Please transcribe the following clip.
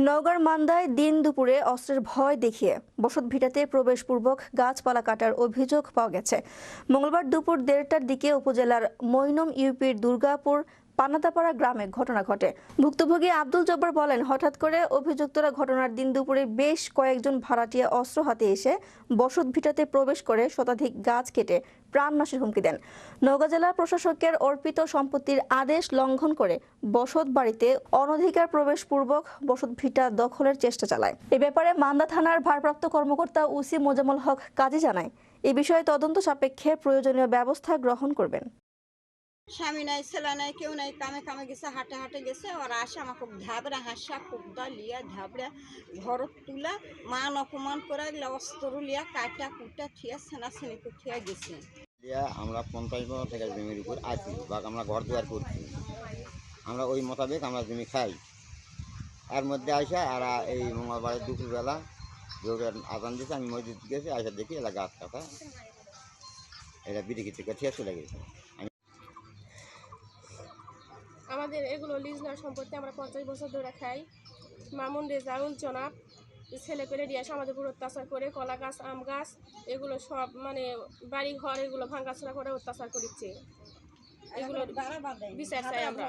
নওগাঁর মান্দায় দিন দুপুরে অস্ত্রের ভয় দেখিয়ে বসতভিটাতে প্রবেশপূর্বক গাছপালা কাটার অভিযোগ পাওয়া গেছে। মঙ্গলবার দুপুর 1:30টার দিকে উপজেলার মৈনম ইউপির দুর্গাপুর পানাতাপাড়া গ্রামে ঘটনা ঘটে। ভুক্তভোগী আব্দুল জব্বার বলেন, হঠাৎ করে অভিযুক্তরা ঘটনার দিন দুপুরে বেশ কয়েকজন ভাড়াটিয়া অস্ত্র হাতে এসে বসতভিটাতে প্রবেশ করে শতাধিক গাছ কেটে প্রাণনাশের হুমকি দেন। নওগাঁ জেলা প্রশাসকের অর্পিত সম্পত্তির আদেশ লঙ্ঘন করে বসত বাড়িতে অনধিকার প্রবেশপূর্বক বসতভিটা দখলের চেষ্টা চালায়। এ ব্যাপারে মান্দা থানার ভারপ্রাপ্ত কর্মকর্তা ওসি মোজাম্মেল হক কাজী জানায়, এ বিষয়ে তদন্ত সাপেক্ষে প্রয়োজনীয় ব্যবস্থা গ্রহণ করবেন। স্বামী নাই, ছেলে নাই, কেউ নাই, কামে কামে গেছে, হাটে হাটে গেছে। ওরা আসে আমাকে ধাবড়া হাসা কুকদা লিয়া ধাবড়া ঘরত তুলা মান অপমান করে অস্ত্র লিয়া কাটা কুটা থিয়া সেনাসেনি থিয়া গেছে। আমরা 50 বছর থেকে জমির উপর আছি বা আমরা ঘর দুয়ার করছি, আমরা ওই মোতাবেক আমরা জমি খাই। এর মধ্যে আসা আর এই মঙ্গলবারের দুপুরবেলা জোরের আজান দিয়েছে, আমি মসজিদ গেছি, আসা দেখি এলা গাছ কাটা, এরা বিড়ি থেকে ঠিয়া চলে গেছে। আমাদের এগুলো লিজ নেওয়ার সম্পত্তি আমরা 50 বছর ধরে খাই। মামুন রেজাউল জনাব ছেলে পেলে দিয়ে আসে আমাদের উপর অত্যাচার করে, কলা গাছ, আম গাছ এগুলো সব মানে বাড়ি ঘর এগুলো ভাঙাচোরা করে অত্যাচার করছে। এগুলো বিচার চাই আমরা।